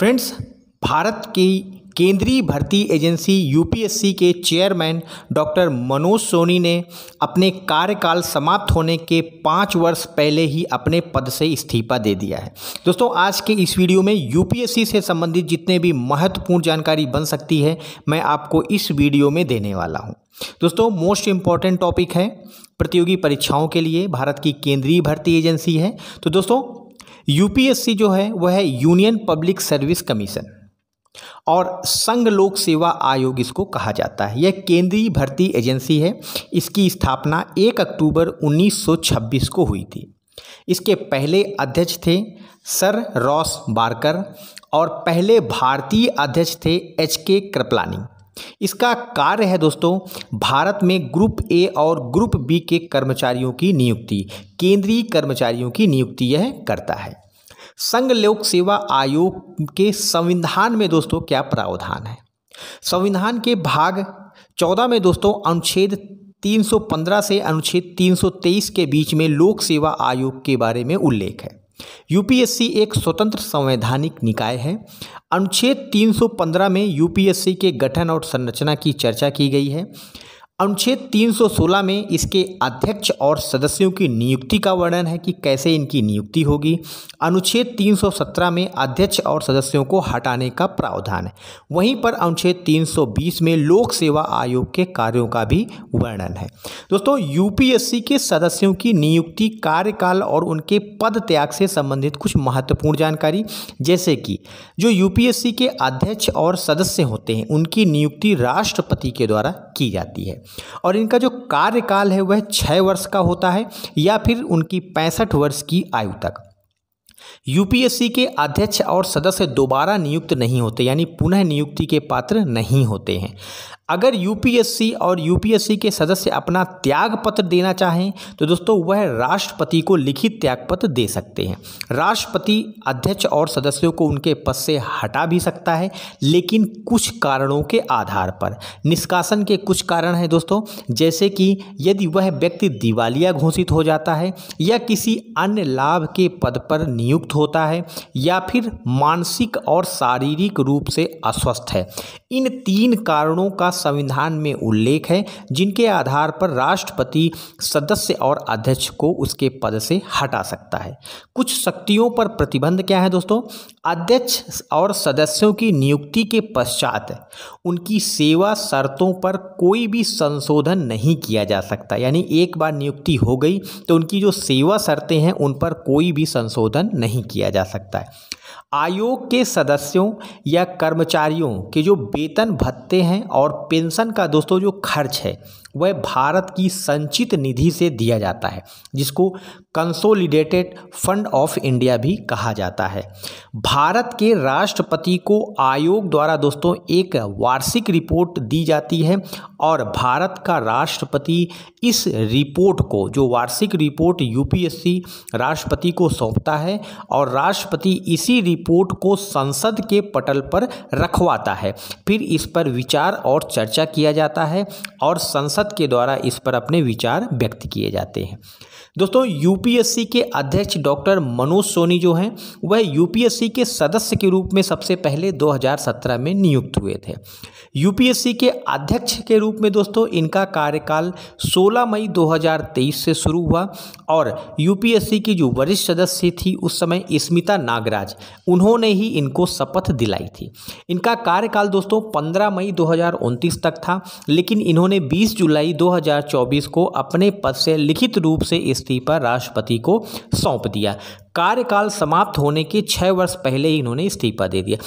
Friends, Bharat की केंद्रीय भर्ती एजेंसी यूपीएससी के चेयरमैन डॉक्टर मनोज सोनी ने अपने कार्यकाल समाप्त होने के 5 वर्ष पहले ही अपने पद से इस्तीफा दे दिया है। दोस्तों, आज के इस वीडियो में यूपीएससी से संबंधित जितने भी महत्वपूर्ण जानकारी बन सकती है मैं आपको इस वीडियो में देने वाला हूं। दोस्तों, मोस्ट इम्पॉर्टेंट टॉपिक है प्रतियोगी परीक्षाओं के लिए भारत की केंद्रीय भर्ती एजेंसी है। तो दोस्तों, यूपीएससी जो है वह है यूनियन पब्लिक सर्विस कमीशन और संघ लोक सेवा आयोग इसको कहा जाता है। यह केंद्रीय भर्ती एजेंसी है। इसकी स्थापना 1 अक्टूबर 1926 को हुई थी। इसके पहले अध्यक्ष थे सर रॉस बार्कर और पहले भारतीय अध्यक्ष थे एच.के. कृपलानी। इसका कार्य है दोस्तों, भारत में ग्रुप ए और ग्रुप बी के कर्मचारियों की नियुक्ति, केंद्रीय कर्मचारियों की नियुक्ति यह करता है। संघ लोक सेवा आयोग के संविधान में दोस्तों क्या प्रावधान है? संविधान के भाग 14 में दोस्तों अनुच्छेद 315 से अनुच्छेद 323 के बीच में लोक सेवा आयोग के बारे में उल्लेख है। यूपीएससी एक स्वतंत्र संवैधानिक निकाय है। अनुच्छेद 315 में यूपीएससी के गठन और संरचना की चर्चा की गई है। अनुच्छेद 316 में इसके अध्यक्ष और सदस्यों की नियुक्ति का वर्णन है कि कैसे इनकी नियुक्ति होगी। अनुच्छेद 317 में अध्यक्ष और सदस्यों को हटाने का प्रावधान है। वहीं पर अनुच्छेद 320 में लोक सेवा आयोग के कार्यों का भी वर्णन है। दोस्तों, यूपीएससी के सदस्यों की नियुक्ति, कार्यकाल और उनके पद त्याग से संबंधित कुछ महत्वपूर्ण जानकारी, जैसे कि जो यूपीएससी के अध्यक्ष और सदस्य होते हैं उनकी नियुक्ति राष्ट्रपति के द्वारा की जाती है और इनका जो कार्यकाल है वह 6 वर्ष का होता है या फिर उनकी 65 वर्ष की आयु तक। यूपीएससी के अध्यक्ष और सदस्य दोबारा नियुक्त नहीं होते, यानी पुनः नियुक्ति के पात्र नहीं होते हैं। अगर यूपीएससी और यूपीएससी के सदस्य अपना त्याग पत्र देना चाहें तो दोस्तों वह राष्ट्रपति को लिखित त्याग पत्र दे सकते हैं। राष्ट्रपति अध्यक्ष और सदस्यों को उनके पद से हटा भी सकता है, लेकिन कुछ कारणों के आधार पर। निष्कासन के कुछ कारण हैं दोस्तों, जैसे कि यदि वह व्यक्ति दिवालिया घोषित हो जाता है या किसी अन्य लाभ के पद पर नियुक्त होता है या फिर मानसिक और शारीरिक रूप से अस्वस्थ है। इन 3 कारणों का संविधान में उल्लेख है जिनके आधार पर राष्ट्रपति सदस्य और अध्यक्ष को उसके पद से हटा सकता है। कुछ शक्तियों पर प्रतिबंध क्या है दोस्तों? अध्यक्ष और सदस्यों की नियुक्ति के पश्चात उनकी सेवा शर्तों पर कोई भी संशोधन नहीं किया जा सकता, यानी एक बार नियुक्ति हो गई तो उनकी जो सेवा शर्तें हैं उन पर कोई भी संशोधन नहीं किया जा सकता है। आयोग के सदस्यों या कर्मचारियों के जो वेतन भत्ते हैं और पेंशन का दोस्तों जो खर्च है वह भारत की संचित निधि से दिया जाता है, जिसको कंसोलिडेटेड फंड ऑफ इंडिया भी कहा जाता है। भारत के राष्ट्रपति को आयोग द्वारा दोस्तों एक वार्षिक रिपोर्ट दी जाती है और भारत का राष्ट्रपति इस रिपोर्ट को, जो वार्षिक रिपोर्ट यूपीएससी राष्ट्रपति को सौंपता है और राष्ट्रपति इसी रिपोर्ट को संसद के पटल पर रखवाता है। फिर इस पर विचार और चर्चा किया जाता है और संसद के द्वारा इस पर अपने विचार व्यक्त किए जाते हैं। दोस्तों, यूपीएससी के अध्यक्ष डॉक्टर मनोज सोनी जो हैं वह यूपीएससी के सदस्य के रूप में सबसे पहले 2017 में नियुक्त हुए थे। यूपीएससी के अध्यक्ष के रूप में दोस्तों इनका कार्यकाल 16 मई 2023 से शुरू हुआ और यूपीएससी की जो वरिष्ठ सदस्य थी उस समय स्मिता नागराज, उन्होंने ही इनको शपथ दिलाई थी। इनका कार्यकाल दोस्तों 15 मई 2029 तक था, लेकिन इन्होंने 20 जुलाई 2024 को अपने पद से लिखित रूप से इस्तीफा राष्ट्रपति को सौंप दिया। कार्यकाल समाप्त होने के 6 वर्ष पहले ही इन्होंने इस्तीफा दे दिया।